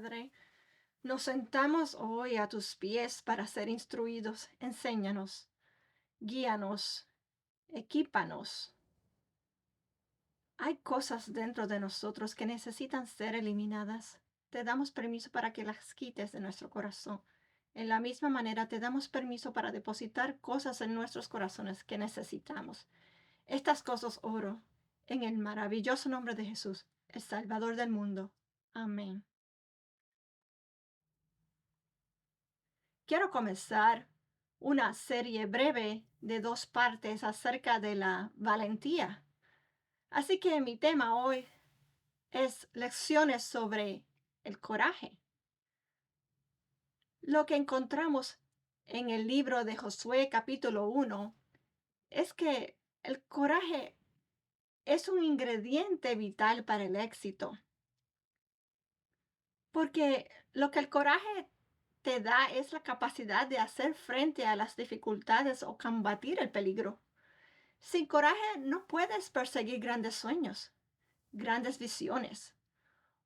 Padre, nos sentamos hoy a tus pies para ser instruidos. Enséñanos, guíanos, equípanos. Hay cosas dentro de nosotros que necesitan ser eliminadas. Te damos permiso para que las quites de nuestro corazón. En la misma manera, te damos permiso para depositar cosas en nuestros corazones que necesitamos. Estas cosas oro en el maravilloso nombre de Jesús, el Salvador del mundo. Amén. Quiero comenzar una serie breve de 2 partes acerca de la valentía. Así que mi tema hoy es lecciones sobre el coraje. Lo que encontramos en el libro de Josué capítulo 1 es que el coraje es un ingrediente vital para el éxito, porque lo que el coraje te da es la capacidad de hacer frente a las dificultades o combatir el peligro. Sin coraje no puedes perseguir grandes sueños, grandes visiones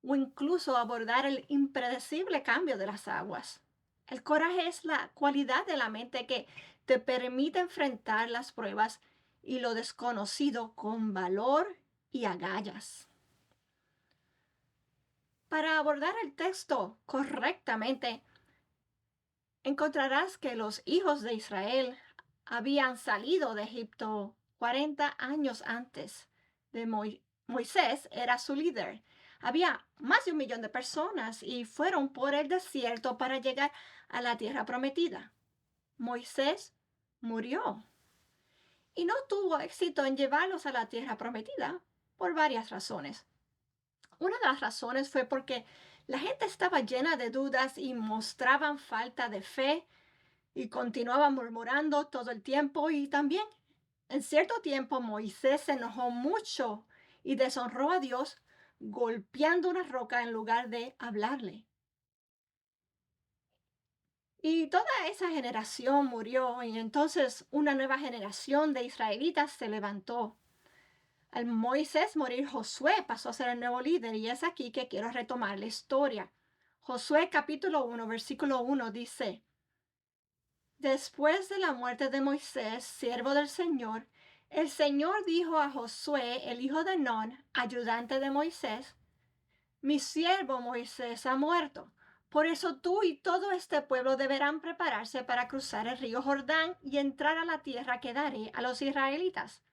o incluso abordar el impredecible cambio de las aguas. El coraje es la cualidad de la mente que te permite enfrentar las pruebas y lo desconocido con valor y agallas. Para abordar el texto correctamente, encontrarás que los hijos de Israel habían salido de Egipto 40 años antes de Moisés era su líder. Había más de 1 millón de personas y fueron por el desierto para llegar a la tierra prometida. Moisés murió y no tuvo éxito en llevarlos a la tierra prometida por varias razones. Una de las razones fue porque la gente estaba llena de dudas y mostraban falta de fe y continuaba murmurando todo el tiempo y también en cierto tiempo Moisés se enojó mucho y deshonró a Dios golpeando una roca en lugar de hablarle. Y toda esa generación murió y entonces una nueva generación de israelitas se levantó. Al Moisés morir, Josué pasó a ser el nuevo líder y es aquí que quiero retomar la historia. Josué capítulo 1, versículo 1 dice: Después de la muerte de Moisés, siervo del Señor, el Señor dijo a Josué, el hijo de Nun, ayudante de Moisés: Mi siervo Moisés ha muerto. Por eso tú y todo este pueblo deberán prepararse para cruzar el río Jordán y entrar a la tierra que daré a los israelitas.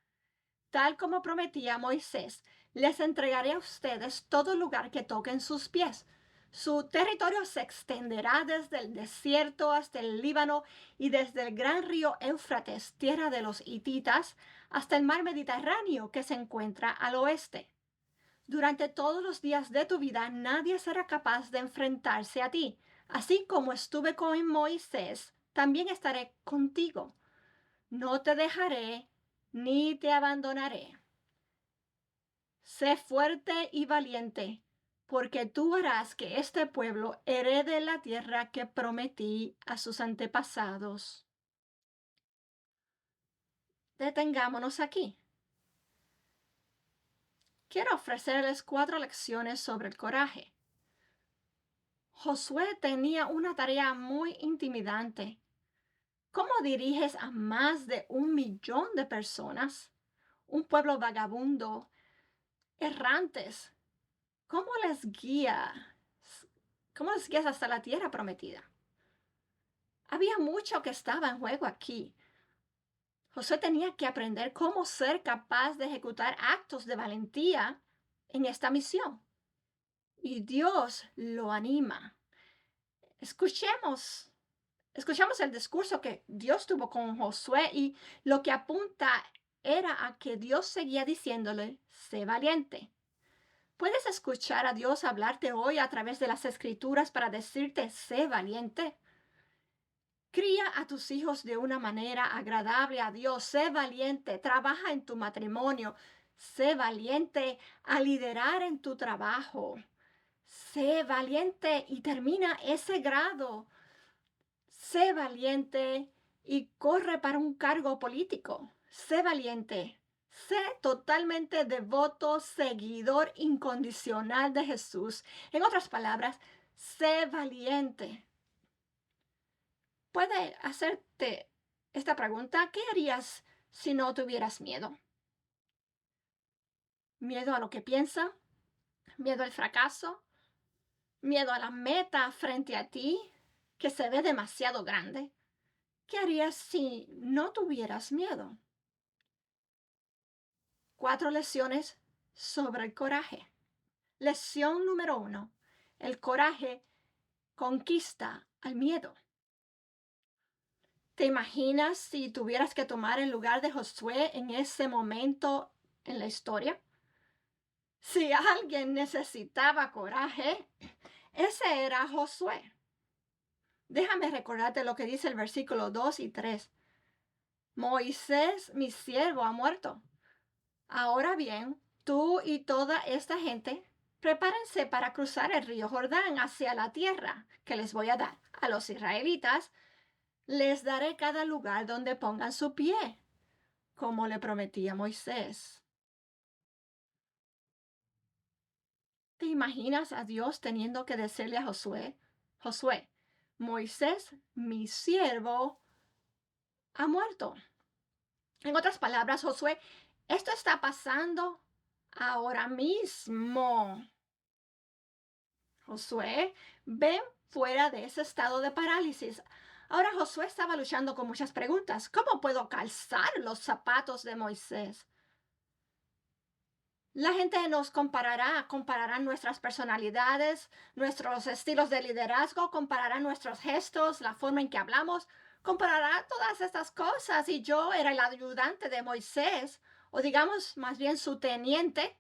Tal como prometí a Moisés, les entregaré a ustedes todo lugar que toquen sus pies. Su territorio se extenderá desde el desierto hasta el Líbano y desde el gran río Éufrates, tierra de los hititas, hasta el mar Mediterráneo que se encuentra al oeste. Durante todos los días de tu vida nadie será capaz de enfrentarse a ti. Así como estuve con Moisés, también estaré contigo. No te dejaré ni te abandonaré. Sé fuerte y valiente, porque tú harás que este pueblo herede la tierra que prometí a sus antepasados. Detengámonos aquí. Quiero ofrecerles 4 lecciones sobre el coraje. Josué tenía una tarea muy intimidante. ¿Cómo diriges a más de 1 millón de personas? Un pueblo vagabundo, errantes. ¿Cómo les guías? ¿Cómo les guías hasta la tierra prometida? Había mucho que estaba en juego aquí. Josué tenía que aprender cómo ser capaz de ejecutar actos de valentía en esta misión. Y Dios lo anima. Escuchemos, escuchamos el discurso que Dios tuvo con Josué y lo que apunta era a que Dios seguía diciéndole: sé valiente. ¿Puedes escuchar a Dios hablarte hoy a través de las escrituras para decirte: sé valiente? Cría a tus hijos de una manera agradable a Dios. Sé valiente. Trabaja en tu matrimonio. Sé valiente a liderar en tu trabajo. Sé valiente y termina ese grado. Sé valiente y corre para un cargo político. Sé valiente. Sé totalmente devoto, seguidor incondicional de Jesús. En otras palabras, sé valiente. Puede hacerte esta pregunta: ¿qué harías si no tuvieras miedo? ¿Miedo a lo que piensa? ¿Miedo al fracaso? ¿Miedo a la meta frente a ti que se ve demasiado grande? ¿Qué harías si no tuvieras miedo? 4 lecciones sobre el coraje. Lección número 1. El coraje conquista al miedo. ¿Te imaginas si tuvieras que tomar el lugar de Josué en ese momento en la historia? Si alguien necesitaba coraje, ese era Josué. Déjame recordarte lo que dice el versículo 2 y 3. Moisés, mi siervo, ha muerto. Ahora bien, tú y toda esta gente, prepárense para cruzar el río Jordán hacia la tierra que les voy a dar. A los israelitas les daré cada lugar donde pongan su pie, como le prometí a Moisés. ¿Te imaginas a Dios teniendo que decirle a Josué: Josué, Moisés, mi siervo, ha muerto? En otras palabras, Josué, esto está pasando ahora mismo. Josué, ven fuera de ese estado de parálisis. Ahora Josué estaba luchando con muchas preguntas. ¿Cómo puedo calzar los zapatos de Moisés? La gente nos compararán nuestras personalidades, nuestros estilos de liderazgo, compararán nuestros gestos, la forma en que hablamos, comparará todas estas cosas. Y yo era el ayudante de Moisés, o digamos más bien su teniente.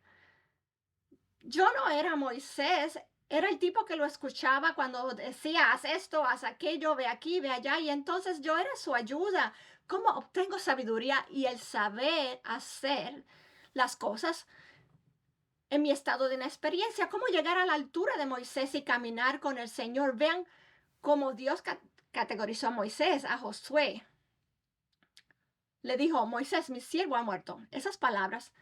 Yo no era Moisés, era el tipo que lo escuchaba cuando decía: haz esto, haz aquello, ve aquí, ve allá, y entonces yo era su ayuda. ¿Cómo obtengo sabiduría y el saber hacer las cosas en mi estado de inexperiencia? ¿Cómo llegar a la altura de Moisés y caminar con el Señor? Vean cómo Dios categorizó a Moisés, a Josué. Le dijo: Moisés, mi siervo, ha muerto. Esas palabras,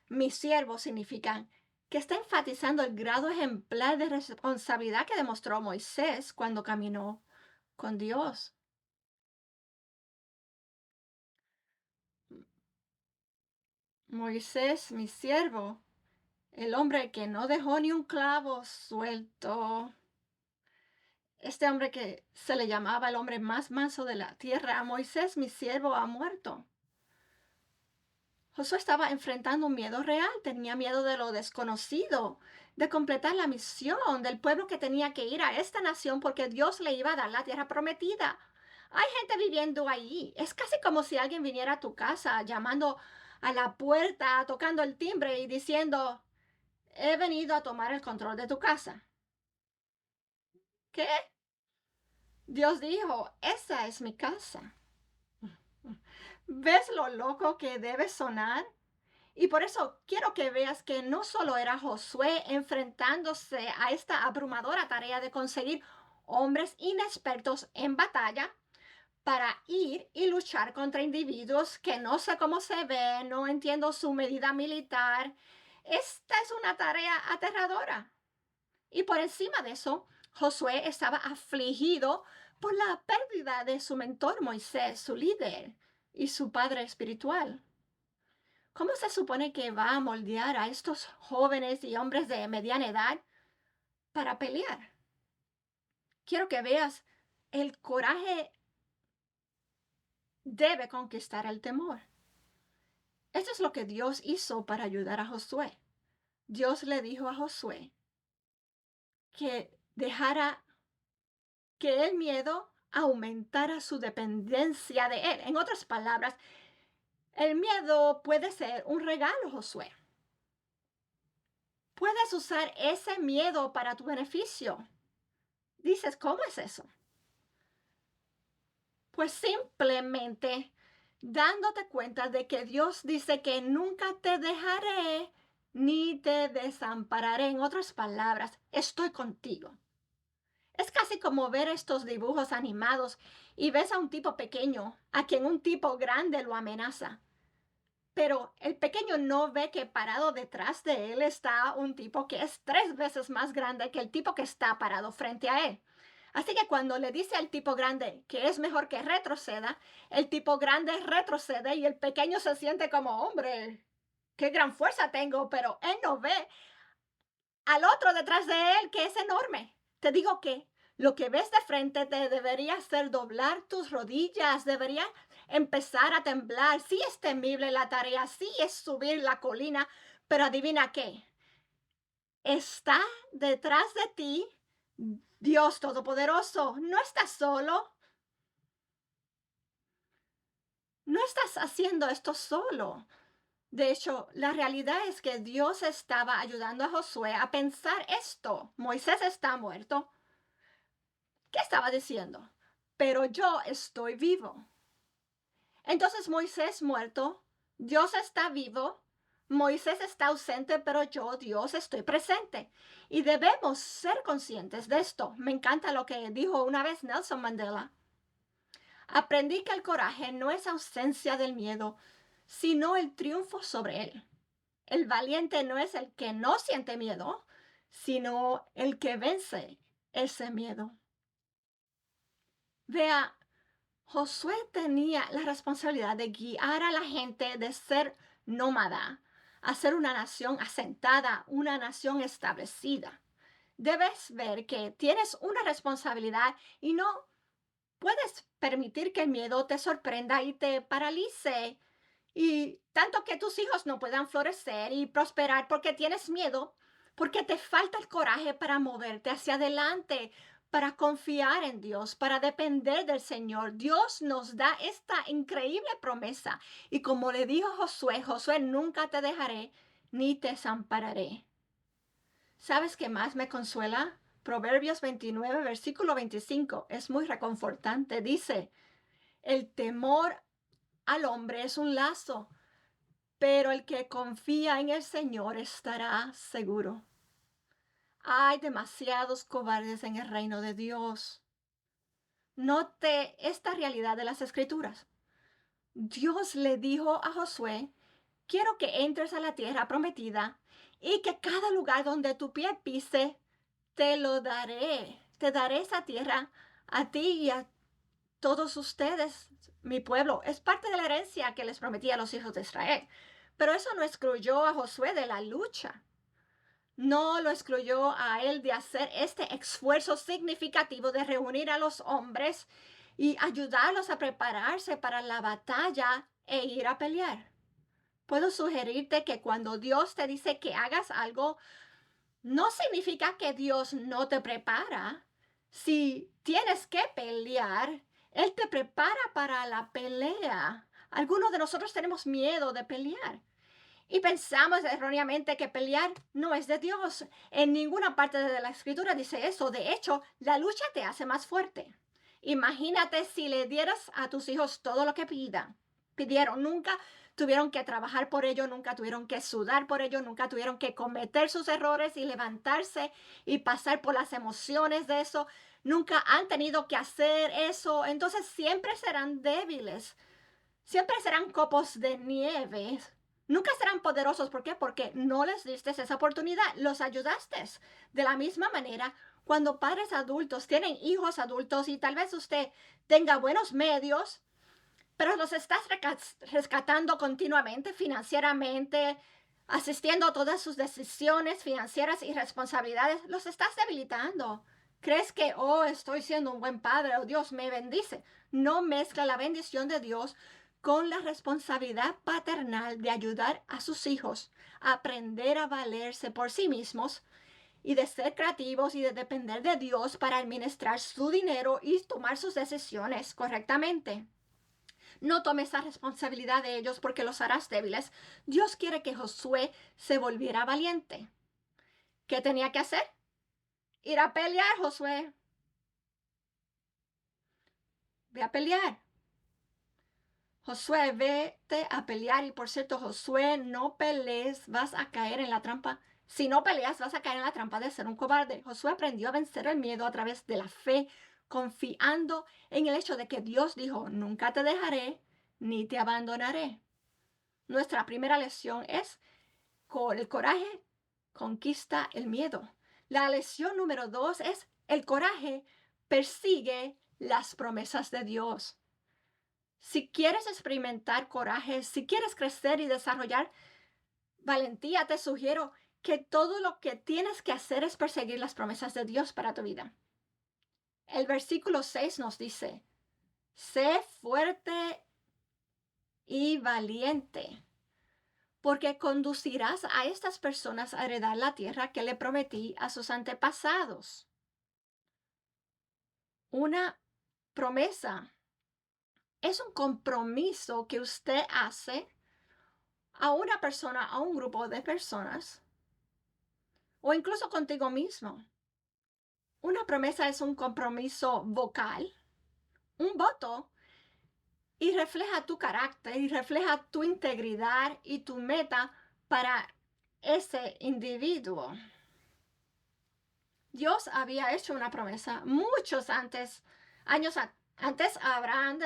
mi siervo, significan que está enfatizando el grado ejemplar de responsabilidad que demostró Moisés cuando caminó con Dios. Moisés, mi siervo, el hombre que no dejó ni un clavo suelto. Este hombre que se le llamaba el hombre más manso de la tierra, Moisés, mi siervo, ha muerto. Josué estaba enfrentando un miedo real, tenía miedo de lo desconocido, de completar la misión del pueblo que tenía que ir a esta nación porque Dios le iba a dar la tierra prometida. Hay gente viviendo ahí. Es casi como si alguien viniera a tu casa llamando a la puerta, tocando el timbre y diciendo: he venido a tomar el control de tu casa. ¿Qué? Dios dijo: esa es mi casa. ¿Ves lo loco que debe sonar? Y por eso quiero que veas que no solo era Josué enfrentándose a esta abrumadora tarea de conseguir hombres inexpertos en batalla para ir y luchar contra individuos que no sé cómo se ven, no entiendo su medida militar. Esta es una tarea aterradora. Y por encima de eso, Josué estaba afligido por la pérdida de su mentor Moisés, su líder y su padre espiritual. ¿Cómo se supone que va a moldear a estos jóvenes y hombres de mediana edad para pelear? Quiero que veas, el coraje debe conquistar el temor. Esto es lo que Dios hizo para ayudar a Josué. Dios le dijo a Josué que dejara que el miedo aumentara su dependencia de él. En otras palabras, el miedo puede ser un regalo, Josué. Puedes usar ese miedo para tu beneficio. Dices: ¿cómo es eso? Pues simplemente dándote cuenta de que Dios dice que nunca te dejaré ni te desampararé. En otras palabras, estoy contigo. Es casi como ver estos dibujos animados y ves a un tipo pequeño a quien un tipo grande lo amenaza. Pero el pequeño no ve que parado detrás de él está un tipo que es 3 veces más grande que el tipo que está parado frente a él. Así que cuando le dice al tipo grande que es mejor que retroceda, el tipo grande retrocede y el pequeño se siente como, hombre, qué gran fuerza tengo, pero él no ve al otro detrás de él que es enorme. Te digo que lo que ves de frente te debería hacer doblar tus rodillas, debería empezar a temblar. Sí es temible la tarea, sí es subir la colina, pero adivina qué, está detrás de ti Dios Todopoderoso. No estás solo, no estás haciendo esto solo. De hecho, la realidad es que Dios estaba ayudando a Josué a pensar esto. Moisés está muerto. ¿Qué estaba diciendo? Pero yo estoy vivo. Entonces Moisés muerto, Dios está vivo, Moisés está ausente, pero yo, Dios, estoy presente. Y debemos ser conscientes de esto. Me encanta lo que dijo una vez Nelson Mandela. Aprendí que el coraje no es ausencia del miedo, sino el triunfo sobre él. El valiente no es el que no siente miedo, sino el que vence ese miedo. Vea, Josué tenía la responsabilidad de guiar a la gente de ser nómada, a ser una nación asentada, una nación establecida. Debes ver que tienes una responsabilidad y no puedes permitir que el miedo te sorprenda y te paralice. Y tanto que tus hijos no puedan florecer y prosperar porque tienes miedo, porque te falta el coraje para moverte hacia adelante, para confiar en Dios, para depender del Señor. Dios nos da esta increíble promesa. Y como le dijo Josué, Josué, nunca te dejaré ni te desampararé. ¿Sabes qué más me consuela? Proverbios 29, versículo 25. Es muy reconfortante. Dice, el temor al hombre es un lazo, pero el que confía en el Señor estará seguro. Hay demasiados cobardes en el reino de Dios. Note esta realidad de las Escrituras. Dios le dijo a Josué, quiero que entres a la tierra prometida y que cada lugar donde tu pie pise, te lo daré. Te daré esa tierra a ti y a todos ustedes, mi pueblo. Es parte de la herencia que les prometí a los hijos de Israel. Pero eso no excluyó a Josué de la lucha. No lo excluyó a él de hacer este esfuerzo significativo de reunir a los hombres y ayudarlos a prepararse para la batalla e ir a pelear. Puedo sugerirte que cuando Dios te dice que hagas algo, no significa que Dios no te prepara. Si tienes que pelear, Él te prepara para la pelea. Algunos de nosotros tenemos miedo de pelear y pensamos erróneamente que pelear no es de Dios. En ninguna parte de la escritura dice eso. De hecho, la lucha te hace más fuerte. Imagínate si le dieras a tus hijos todo lo que pidieron. Nunca tuvieron que trabajar por ello, nunca tuvieron que sudar por ello, nunca tuvieron que cometer sus errores y levantarse y pasar por las emociones de eso. Nunca han tenido que hacer eso. Entonces siempre serán débiles. Siempre serán copos de nieve. Nunca serán poderosos. ¿Por qué? Porque no les diste esa oportunidad. Los ayudaste. De la misma manera, cuando padres adultos tienen hijos adultos y tal vez usted tenga buenos medios, pero los estás rescatando continuamente financieramente, asistiendo a todas sus decisiones financieras y responsabilidades, los estás debilitando. ¿Crees que, oh, estoy siendo un buen padre, oh, Dios me bendice? No mezcla la bendición de Dios con la responsabilidad paternal de ayudar a sus hijos a aprender a valerse por sí mismos y de ser creativos y de depender de Dios para administrar su dinero y tomar sus decisiones correctamente. No tome esa responsabilidad de ellos porque los harás débiles. Dios quiere que Josué se volviera valiente. ¿Qué tenía que hacer? Ir a pelear, Josué. Ve a pelear. Josué, vete a pelear. Y por cierto, Josué, no pelees, vas a caer en la trampa. Si no peleas, vas a caer en la trampa de ser un cobarde. Josué aprendió a vencer el miedo a través de la fe, confiando en el hecho de que Dios dijo, nunca te dejaré ni te abandonaré. Nuestra primera lección es el coraje conquista el miedo. La lección número 2 es el coraje persigue las promesas de Dios. Si quieres experimentar coraje, si quieres crecer y desarrollar valentía, te sugiero que todo lo que tienes que hacer es perseguir las promesas de Dios para tu vida. El versículo 6 nos dice, sé fuerte y valiente, porque conducirás a estas personas a heredar la tierra que le prometí a sus antepasados. Una promesa es un compromiso que usted hace a una persona, a un grupo de personas, o incluso contigo mismo. Una promesa es un compromiso vocal, un voto, y refleja tu carácter y refleja tu integridad y tu meta para ese individuo. Dios había hecho una promesa muchos años antes a Abraham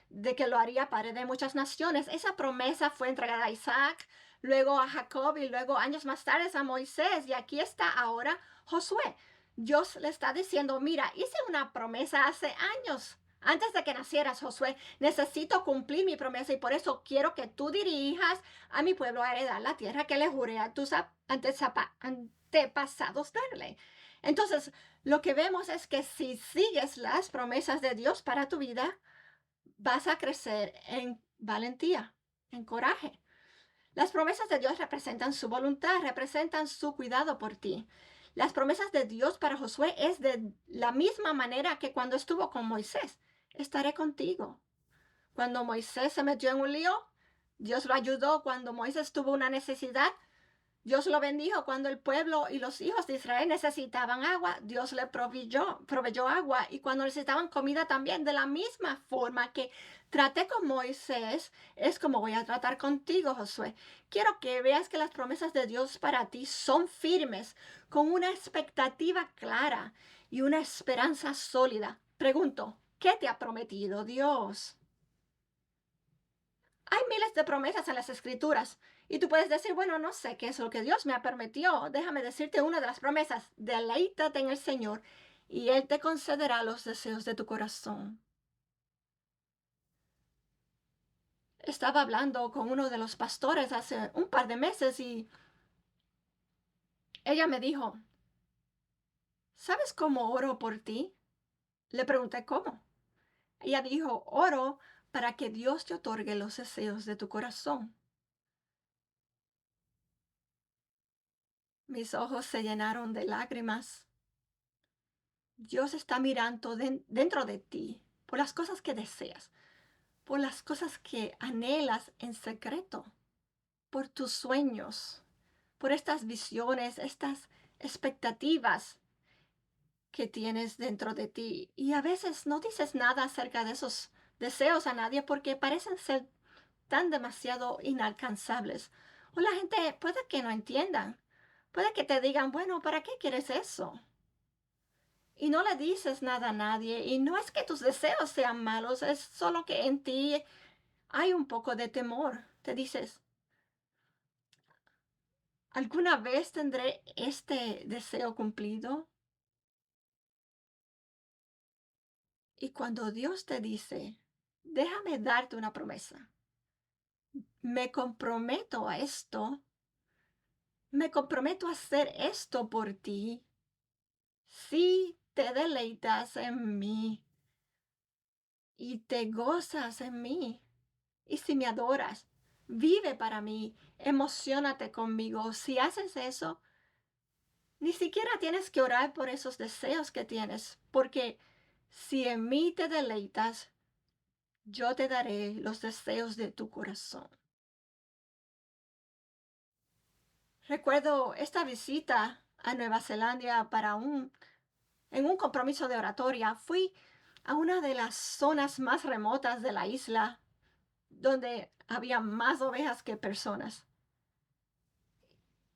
de que lo haría padre de muchas naciones. Esa promesa fue entregada a Isaac, luego a Jacob y luego años más tarde a Moisés. Y aquí está ahora Josué. Dios le está diciendo, mira, hice una promesa hace años. Antes de que nacieras, Josué, necesito cumplir mi promesa y por eso quiero que tú dirijas a mi pueblo a heredar la tierra que le juré a tus antepasados darle. Entonces, lo que vemos es que si sigues las promesas de Dios para tu vida, vas a crecer en valentía, en coraje. Las promesas de Dios representan su voluntad, representan su cuidado por ti. Las promesas de Dios para Josué es de la misma manera que cuando estuvo con Moisés. Estaré contigo. Cuando Moisés se metió en un lío, Dios lo ayudó. Cuando Moisés tuvo una necesidad, Dios lo bendijo cuando el pueblo y los hijos de Israel necesitaban agua, Dios le proveyó agua y cuando necesitaban comida también, de la misma forma que traté con Moisés, es como voy a tratar contigo, Josué. Quiero que veas que las promesas de Dios para ti son firmes, con una expectativa clara y una esperanza sólida. Pregunto, ¿qué te ha prometido Dios? Hay miles de promesas en las escrituras y tú puedes decir, bueno, no sé qué es lo que Dios me ha prometido. Déjame decirte una de las promesas. Deleítate en el Señor y Él te concederá los deseos de tu corazón. Estaba hablando con uno de los pastores hace un par de meses y ella me dijo, ¿sabes cómo oro por ti? Le pregunté cómo. Ella dijo, oro para que Dios te otorgue los deseos de tu corazón. Mis ojos se llenaron de lágrimas. Dios está mirando dentro de ti por las cosas que deseas, por las cosas que anhelas en secreto, por tus sueños, por estas visiones, estas expectativas que tienes dentro de ti. Y a veces no dices nada acerca de esos deseos a nadie porque parecen ser tan demasiado inalcanzables. O la gente puede que no entiendan, puede que te digan, bueno, ¿para qué quieres eso? Y no le dices nada a nadie. Y no es que tus deseos sean malos, es solo que en ti hay un poco de temor. Te dices, ¿alguna vez tendré este deseo cumplido? Y cuando Dios te dice, déjame darte una promesa, me comprometo a esto, me comprometo a hacer esto por ti, si te deleitas en mí y te gozas en mí. Y si me adoras, vive para mí, emocionate conmigo. Si haces eso, ni siquiera tienes que orar por esos deseos que tienes, porque si en mí te deleitas, yo te daré los deseos de tu corazón. Recuerdo esta visita a Nueva Zelanda en un compromiso de oratoria. Fui a una de las zonas más remotas de la isla, donde había más ovejas que personas.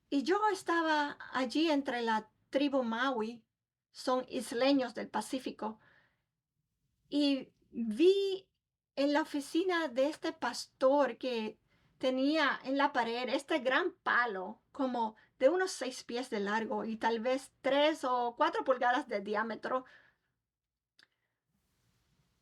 Y yo estaba allí entre la tribu Maui, son isleños del Pacífico, y vi en la oficina de este pastor que tenía en la pared este gran palo, como de unos 6 pies de largo y tal vez 3 o 4 pulgadas de diámetro.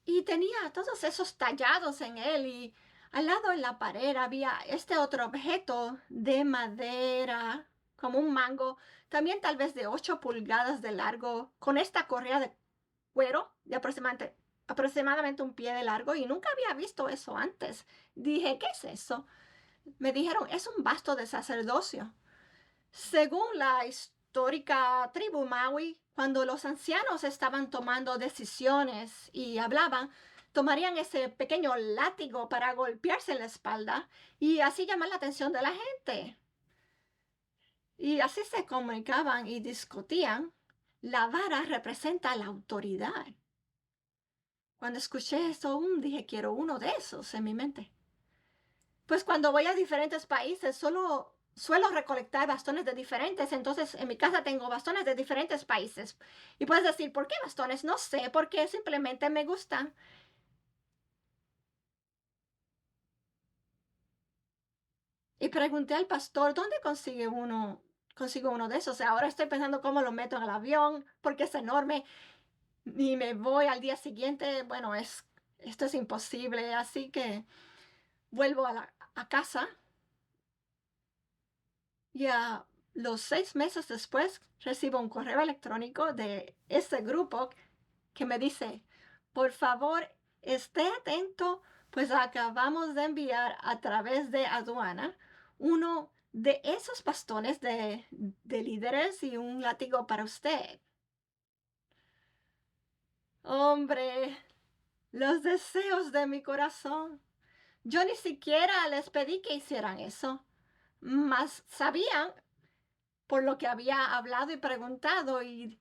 Y tenía todos esos tallados en él y al lado en la pared había este otro objeto de madera, como un mango, también tal vez de 8 pulgadas de largo, con esta correa de cuero de aproximadamente 1 pie de largo y nunca había visto eso antes. Dije, ¿qué es eso? Me dijeron, es un basto de sacerdocio. Según la histórica tribu Maui, cuando los ancianos estaban tomando decisiones y hablaban, tomarían ese pequeño látigo para golpearse en la espalda y así llamar la atención de la gente. Y así se comunicaban y discutían. La vara representa la autoridad. Cuando escuché eso, dije, quiero uno de esos en mi mente. Pues cuando voy a diferentes países, solo suelo recolectar bastones de diferentes. Entonces, en mi casa tengo bastones de diferentes países. Y puedes decir, ¿por qué bastones? No sé, porque simplemente me gustan. Y pregunté al pastor, ¿dónde consigo uno de esos? Ahora estoy pensando cómo lo meto en el avión, porque es enorme. Y me voy al día siguiente. Bueno, esto es imposible. Así que vuelvo a casa. Y a los 6 meses después recibo un correo electrónico de ese grupo que me dice, por favor, esté atento, pues acabamos de enviar a través de aduana uno de esos bastones de líderes y un látigo para usted. Hombre, los deseos de mi corazón. Yo ni siquiera les pedí que hicieran eso, mas sabían por lo que había hablado y preguntado y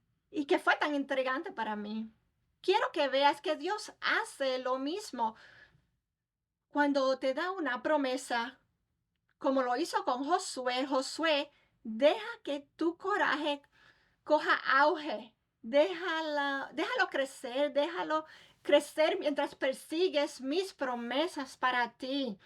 que fue tan intrigante para mí. Quiero que veas que Dios hace lo mismo cuando te da una promesa, como lo hizo con Josué. Josué, deja que tu coraje coja auge, déjalo crecer mientras persigues mis promesas para ti.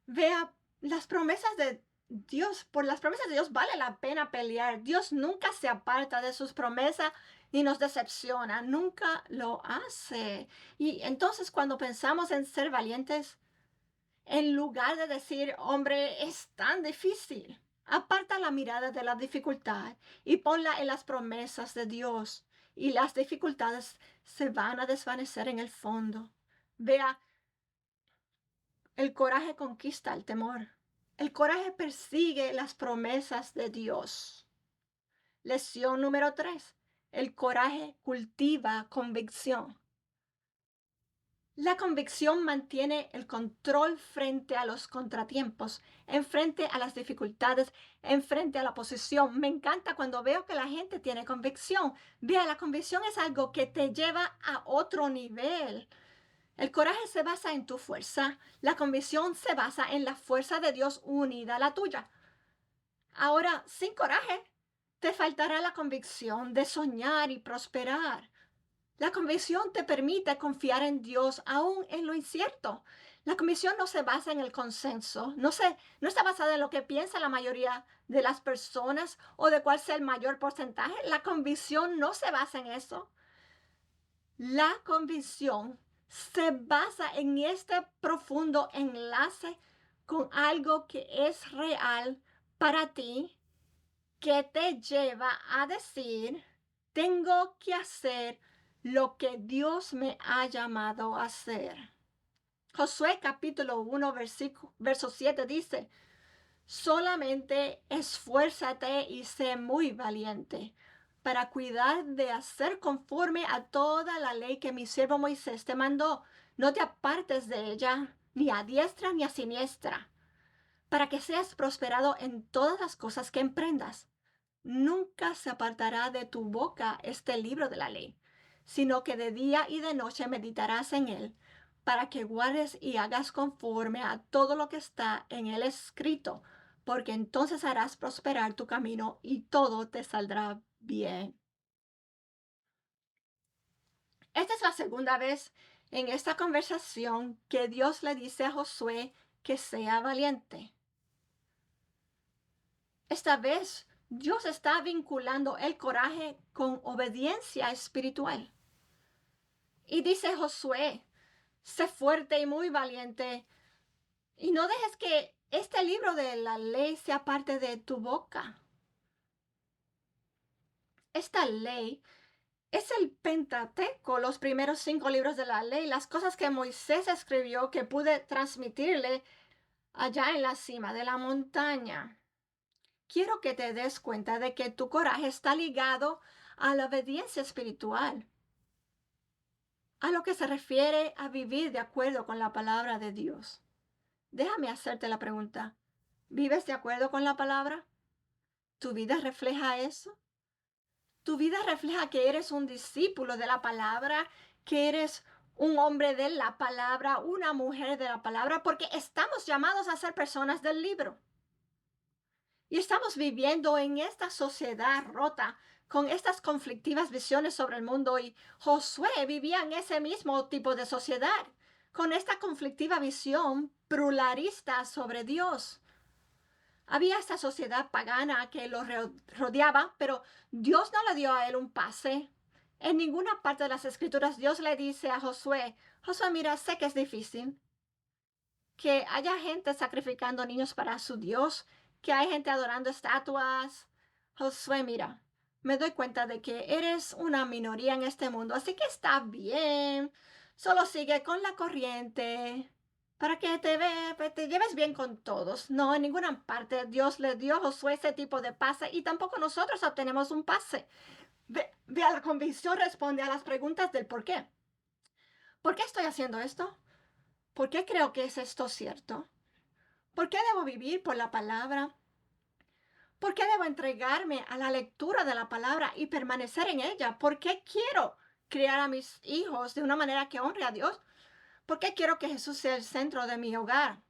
Vea, las promesas de Dios, por las promesas de Dios vale la pena pelear. Dios nunca se aparta de sus promesas ni nos decepciona, nunca lo hace. Y entonces cuando pensamos en ser valientes, en lugar de decir, hombre, es tan difícil, aparta la mirada de la dificultad y ponla en las promesas de Dios. Y las dificultades se van a desvanecer en el fondo. Vea, el coraje conquista el temor. El coraje persigue las promesas de Dios. Lección número 3. El coraje cultiva convicción. La convicción mantiene el control frente a los contratiempos, enfrente a las dificultades, enfrente a la oposición. Me encanta cuando veo que la gente tiene convicción. Vea, la convicción es algo que te lleva a otro nivel. El coraje se basa en tu fuerza. La convicción se basa en la fuerza de Dios unida a la tuya. Ahora, sin coraje, te faltará la convicción de soñar y prosperar. La convicción te permite confiar en Dios aún en lo incierto. La convicción no se basa en el consenso, no está basada en lo que piensa la mayoría de las personas o de cuál sea el mayor porcentaje. La convicción no se basa en eso. La convicción se basa en este profundo enlace con algo que es real para ti, que te lleva a decir, tengo que hacer lo que Dios me ha llamado a hacer. Josué capítulo 1, verso 7 dice, solamente esfuérzate y sé muy valiente para cuidar de hacer conforme a toda la ley que mi siervo Moisés te mandó. No te apartes de ella, ni a diestra ni a siniestra, para que seas prosperado en todas las cosas que emprendas. Nunca se apartará de tu boca este libro de la ley, sino que de día y de noche meditarás en él, para que guardes y hagas conforme a todo lo que está en él escrito, porque entonces harás prosperar tu camino y todo te saldrá bien. Esta es la segunda vez en esta conversación que Dios le dice a Josué que sea valiente. Esta vez Dios está vinculando el coraje con obediencia espiritual. Y dice Josué, sé fuerte y muy valiente y no dejes que este libro de la ley sea parte de tu boca. Esta ley es el Pentateuco, los primeros 5 libros de la ley, las cosas que Moisés escribió que pude transmitirle allá en la cima de la montaña. Quiero que te des cuenta de que tu coraje está ligado a la obediencia espiritual, a lo que se refiere a vivir de acuerdo con la palabra de Dios. Déjame hacerte la pregunta. ¿Vives de acuerdo con la palabra? ¿Tu vida refleja eso? ¿Tu vida refleja que eres un discípulo de la palabra, que eres un hombre de la palabra, una mujer de la palabra? Porque estamos llamados a ser personas del libro. Y estamos viviendo en esta sociedad rota, con estas conflictivas visiones sobre el mundo. Y Josué vivía en ese mismo tipo de sociedad, con esta conflictiva visión pluralista sobre Dios. Había esta sociedad pagana que lo rodeaba, pero Dios no le dio a él un pase. En ninguna parte de las escrituras Dios le dice a Josué, Josué, mira, sé que es difícil, que haya gente sacrificando niños para su Dios, que hay gente adorando estatuas. Josué, mira, me doy cuenta de que eres una minoría en este mundo, así que está bien. Solo sigue con la corriente para que te lleves bien con todos. No, en ninguna parte Dios le dio a Josué ese tipo de pase y tampoco nosotros obtenemos un pase. Vea, la convicción responde a las preguntas del por qué. ¿Por qué estoy haciendo esto? ¿Por qué creo que es esto cierto? ¿Por qué debo vivir por la palabra? ¿Por qué debo entregarme a la lectura de la palabra y permanecer en ella? ¿Por qué quiero criar a mis hijos de una manera que honre a Dios? ¿Por qué quiero que Jesús sea el centro de mi hogar?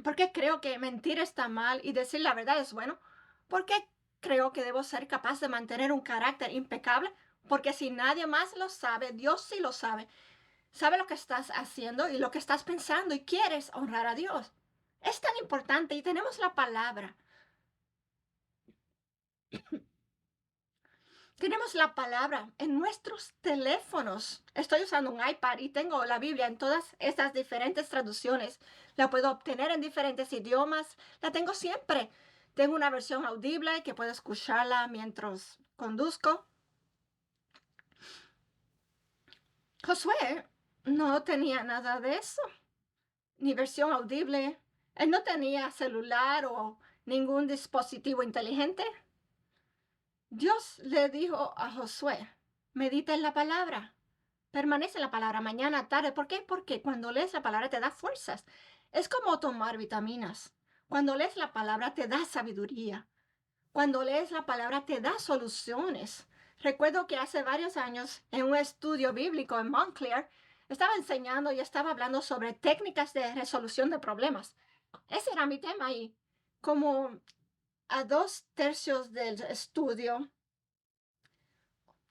¿Por qué creo que mentir está mal y decir la verdad es bueno? ¿Por qué creo que debo ser capaz de mantener un carácter impecable? Porque si nadie más lo sabe, Dios sí lo sabe. Sabe lo que estás haciendo y lo que estás pensando y quieres honrar a Dios. Es tan importante y tenemos la palabra. Tenemos la palabra en nuestros teléfonos. Estoy usando un iPad y tengo la Biblia en todas estas diferentes traducciones. La puedo obtener en diferentes idiomas. La tengo siempre. Tengo una versión audible que puedo escucharla mientras conduzco. Josué no tenía nada de eso, ni versión audible. Él no tenía celular o ningún dispositivo inteligente. Dios le dijo a Josué, medita en la palabra, permanece en la palabra mañana, tarde. ¿Por qué? Porque cuando lees la palabra te da fuerzas. Es como tomar vitaminas. Cuando lees la palabra te da sabiduría. Cuando lees la palabra te da soluciones. Recuerdo que hace varios años en un estudio bíblico en Montclair estaba enseñando y estaba hablando sobre técnicas de resolución de problemas. Ese era mi tema y como a 2/3 del estudio,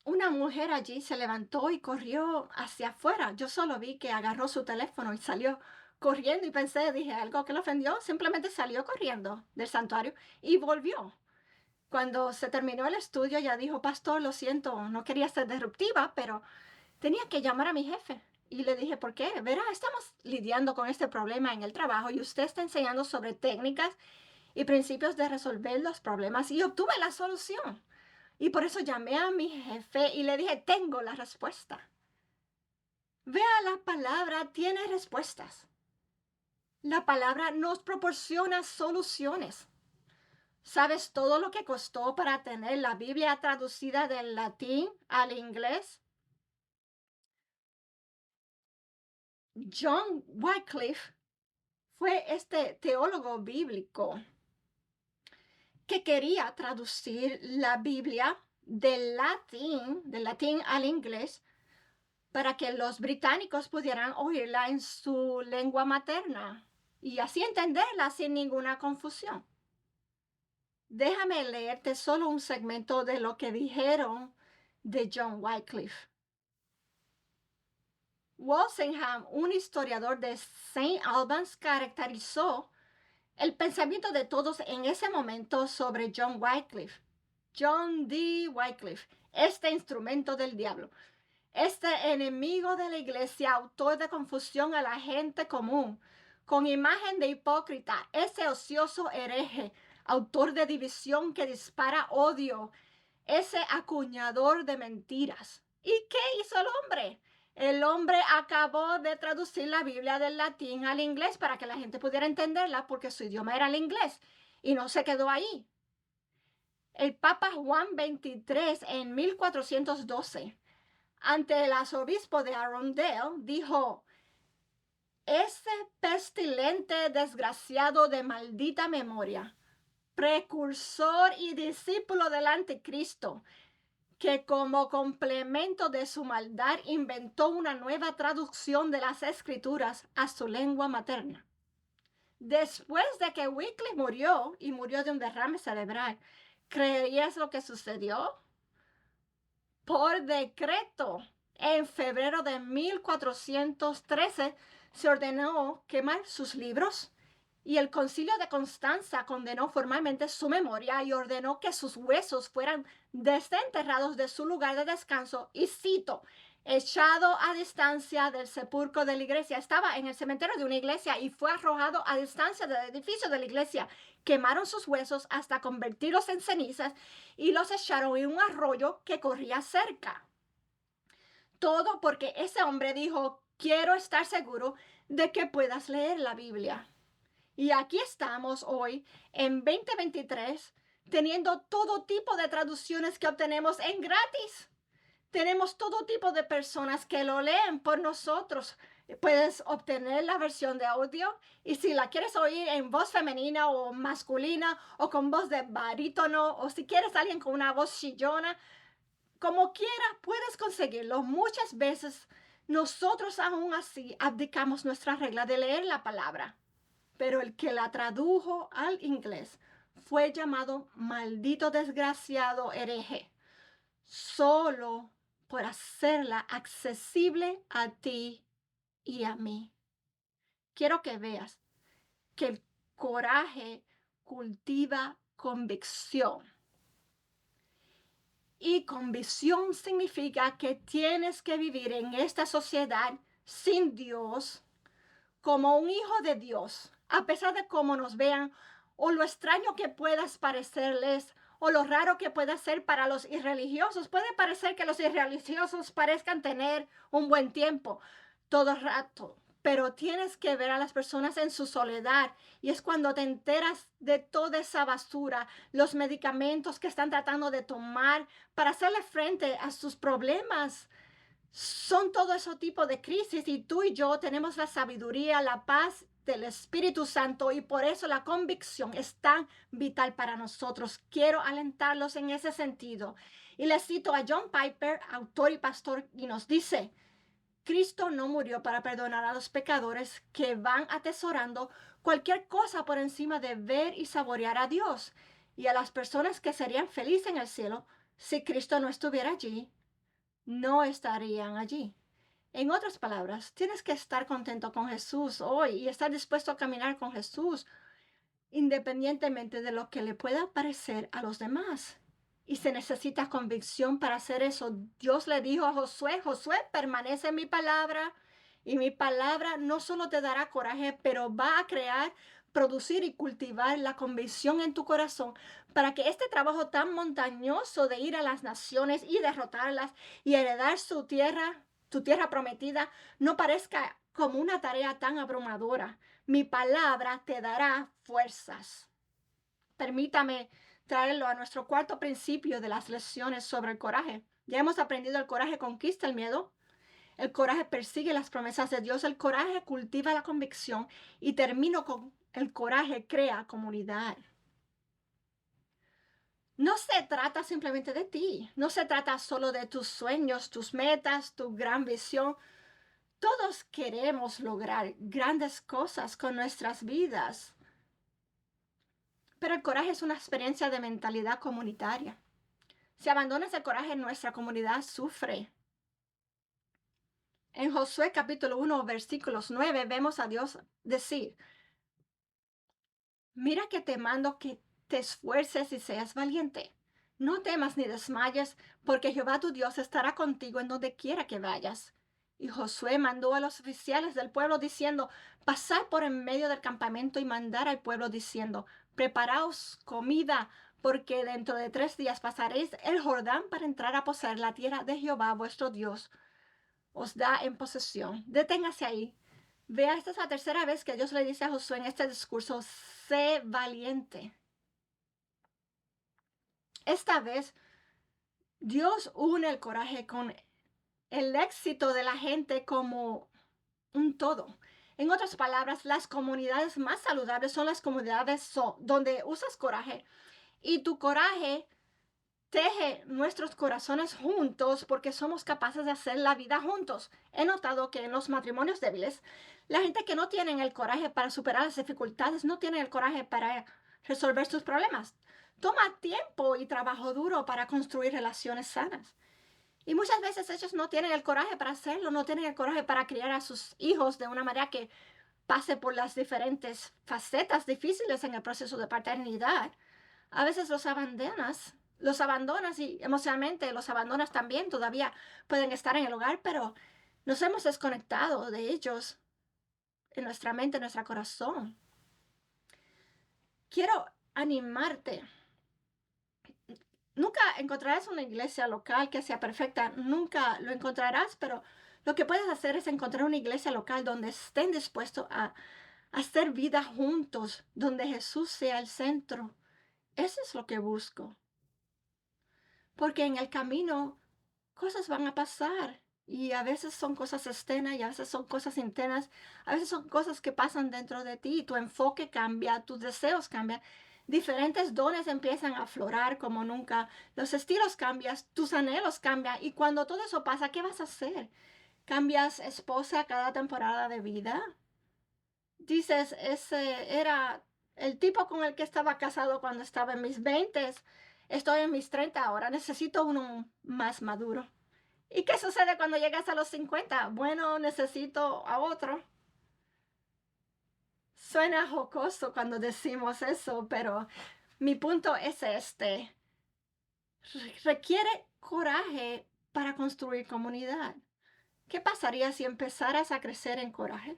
una mujer allí se levantó y corrió hacia afuera. Yo solo vi que agarró su teléfono y salió corriendo y pensé, dije, algo que le ofendió. Simplemente salió corriendo del santuario y volvió. Cuando se terminó el estudio, ella dijo, pastor, lo siento, no quería ser disruptiva, pero tenía que llamar a mi jefe. Y le dije, ¿por qué? Verá, estamos lidiando con este problema en el trabajo y usted está enseñando sobre técnicas y principios de resolver los problemas y obtuve la solución. Y por eso llamé a mi jefe y le dije, tengo la respuesta. Vea, la palabra tiene respuestas. La palabra nos proporciona soluciones. ¿Sabes todo lo que costó para tener la Biblia traducida del latín al inglés? John Wycliffe fue este teólogo bíblico que quería traducir la Biblia del latín al inglés para que los británicos pudieran oírla en su lengua materna y así entenderla sin ninguna confusión. Déjame leerte solo un segmento de lo que dijeron de John Wycliffe. Walsingham, un historiador de Saint Albans, caracterizó el pensamiento de todos en ese momento sobre John Wycliffe. John D. Wycliffe, este instrumento del diablo, este enemigo de la iglesia, autor de confusión a la gente común, con imagen de hipócrita, ese ocioso hereje, autor de división que dispara odio, ese acuñador de mentiras. ¿Y qué hizo el hombre? El hombre acabó de traducir la Biblia del latín al inglés para que la gente pudiera entenderla porque su idioma era el inglés y no se quedó ahí. El Papa Juan XXIII en 1412, ante el arzobispo de Arundel, dijo: ese pestilente desgraciado de maldita memoria, precursor y discípulo del anticristo, que como complemento de su maldad inventó una nueva traducción de las escrituras a su lengua materna. Después de que Wycliffe murió, y murió de un derrame cerebral, ¿creerías lo que sucedió? Por decreto, en febrero de 1413 se ordenó quemar sus libros y el Concilio de Constanza condenó formalmente su memoria y ordenó que sus huesos fueran desenterrados de su lugar de descanso y cito, echado a distancia del sepulcro de la iglesia. Estaba en el cementerio de una iglesia y fue arrojado a distancia del edificio de la iglesia. Quemaron sus huesos hasta convertirlos en cenizas y los echaron en un arroyo que corría cerca. Todo porque ese hombre dijo: quiero estar seguro de que puedas leer la Biblia. Y aquí estamos hoy, en 2023, teniendo todo tipo de traducciones que obtenemos en gratis. Tenemos todo tipo de personas que lo leen por nosotros. Puedes obtener la versión de audio y si la quieres oír en voz femenina o masculina o con voz de barítono o si quieres alguien con una voz chillona, como quiera puedes conseguirlo. Muchas veces nosotros aún así abdicamos nuestra regla de leer la palabra, pero el que la tradujo al inglés fue llamado maldito desgraciado hereje, solo por hacerla accesible a ti y a mí. Quiero que veas que el coraje cultiva convicción. Y convicción significa que tienes que vivir en esta sociedad sin Dios como un hijo de Dios, a pesar de cómo nos vean o lo extraño que puedas parecerles o lo raro que pueda ser para los irreligiosos. Puede parecer que los irreligiosos parezcan tener un buen tiempo todo el rato, pero tienes que ver a las personas en su soledad y es cuando te enteras de toda esa basura, los medicamentos que están tratando de tomar para hacerle frente a sus problemas. Son todo ese tipo de crisis y tú y yo tenemos la sabiduría, la paz del Espíritu Santo y por eso la convicción es tan vital para nosotros. Quiero alentarlos en ese sentido. Y les cito a John Piper, autor y pastor, y nos dice: Cristo no murió para perdonar a los pecadores que van atesorando cualquier cosa por encima de ver y saborear a Dios y a las personas que serían felices en el cielo. Si Cristo no estuviera allí, no estarían allí. En otras palabras, tienes que estar contento con Jesús hoy y estar dispuesto a caminar con Jesús, independientemente de lo que le pueda parecer a los demás. Y se necesita convicción para hacer eso. Dios le dijo a Josué: Josué, permanece en mi palabra y mi palabra no solo te dará coraje, pero va a crear, producir y cultivar la convicción en tu corazón para que este trabajo tan montañoso de ir a las naciones y derrotarlas y heredar su tierra, tu tierra prometida, no parezca como una tarea tan abrumadora. Mi palabra te dará fuerzas. Permítame traerlo a nuestro cuarto principio de las lecciones sobre el coraje. Ya hemos aprendido: el coraje conquista el miedo, el coraje persigue las promesas de Dios, el coraje cultiva la convicción y termino con: el coraje crea comunidad. No se trata simplemente de ti, no se trata solo de tus sueños, tus metas, tu gran visión. Todos queremos lograr grandes cosas con nuestras vidas, pero el coraje es una experiencia de mentalidad comunitaria. Si abandonas el coraje, nuestra comunidad sufre. En Josué capítulo 1, versículos 9, vemos a Dios decir, mira que te mando que te esfuerces y seas valiente. No temas ni desmayes, porque Jehová tu Dios estará contigo en donde quiera que vayas. Y Josué mandó a los oficiales del pueblo diciendo, pasad por en medio del campamento y mandar al pueblo diciendo, preparaos comida, porque dentro de 3 días pasaréis el Jordán para entrar a poseer la tierra de Jehová vuestro Dios os da en posesión. Deténgase ahí. Vea, esta es la tercera vez que Dios le dice a Josué en este discurso, sé valiente. Esta vez Dios une el coraje con el éxito de la gente como un todo. En otras palabras, las comunidades más saludables son las comunidades donde usas coraje y tu coraje teje nuestros corazones juntos porque somos capaces de hacer la vida juntos. He notado que en los matrimonios débiles, la gente que no tiene el coraje para superar las dificultades, no tiene el coraje para resolver sus problemas. Toma tiempo y trabajo duro para construir relaciones sanas. Y muchas veces ellos no tienen el coraje para hacerlo, no tienen el coraje para criar a sus hijos de una manera que pase por las diferentes facetas difíciles en el proceso de paternidad. A veces los abandonas y emocionalmente los abandonas también, todavía pueden estar en el hogar, pero nos hemos desconectado de ellos en nuestra mente, en nuestro corazón. Quiero animarte. Nunca encontrarás una iglesia local que sea perfecta, nunca lo encontrarás, pero lo que puedes hacer es encontrar una iglesia local donde estén dispuestos a hacer vida juntos, donde Jesús sea el centro. Eso es lo que busco. Porque en el camino cosas van a pasar y a veces son cosas externas y a veces son cosas internas, a veces son cosas que pasan dentro de ti, tu enfoque cambia, tus deseos cambian, diferentes dones empiezan a aflorar como nunca, los estilos cambian, tus anhelos cambian y cuando todo eso pasa, ¿qué vas a hacer? ¿Cambias esposa cada temporada de vida? Dices, ese era el tipo con el que estaba casado cuando estaba en mis 20, estoy en mis 30 ahora, necesito uno más maduro. ¿Y qué sucede cuando llegas a los 50? Bueno, necesito a otro. Suena jocoso cuando decimos eso, pero mi punto es este. Requiere coraje para construir comunidad. ¿Qué pasaría si empezaras a crecer en coraje?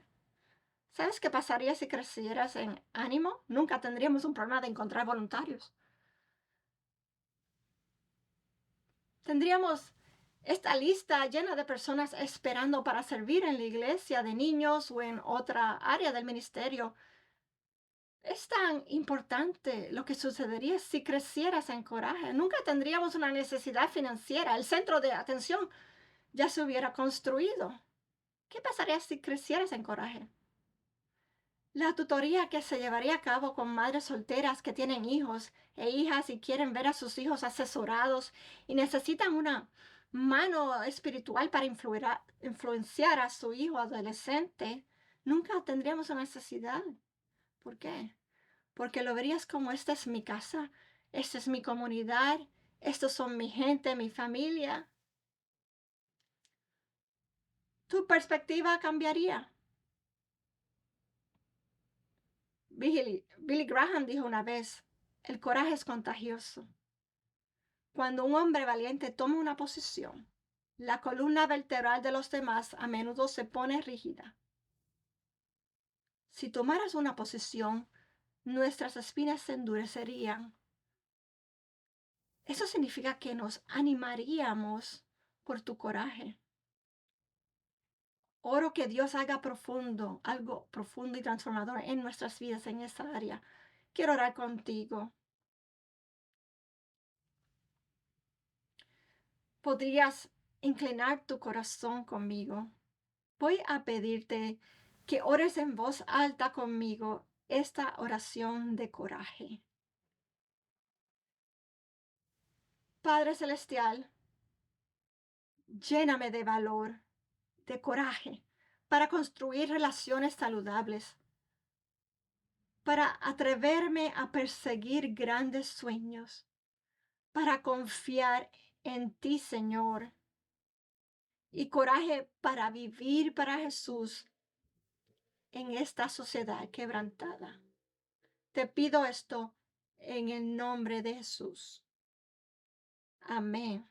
¿Sabes qué pasaría si crecieras en ánimo? Nunca tendríamos un problema de encontrar voluntarios. Tendríamos esta lista llena de personas esperando para servir en la iglesia de niños o en otra área del ministerio. Es tan importante lo que sucedería si crecieras en coraje. Nunca tendríamos una necesidad financiera. El centro de atención ya se hubiera construido. ¿Qué pasaría si crecieras en coraje? La tutoría que se llevaría a cabo con madres solteras que tienen hijos e hijas y quieren ver a sus hijos asesorados y necesitan una mano espiritual para influenciar a su hijo adolescente, nunca tendríamos una necesidad. ¿Por qué? Porque lo verías como esta es mi casa, esta es mi comunidad, estos son mi gente, mi familia. Tu perspectiva cambiaría. Billy Graham dijo una vez, el coraje es contagioso. Cuando un hombre valiente toma una posición, la columna vertebral de los demás a menudo se pone rígida. Si tomaras una posición, nuestras espinas se endurecerían. Eso significa que nos animaríamos por tu coraje. Oro que Dios haga algo profundo y transformador en nuestras vidas en esta área. Quiero orar contigo. ¿Podrías inclinar tu corazón conmigo? Voy a pedirte que ores en voz alta conmigo esta oración de coraje. Padre Celestial, lléname de valor, de coraje, para construir relaciones saludables, para atreverme a perseguir grandes sueños, para confiar en ti, Señor, y coraje para vivir para Jesús en esta sociedad quebrantada. Te pido esto en el nombre de Jesús. Amén.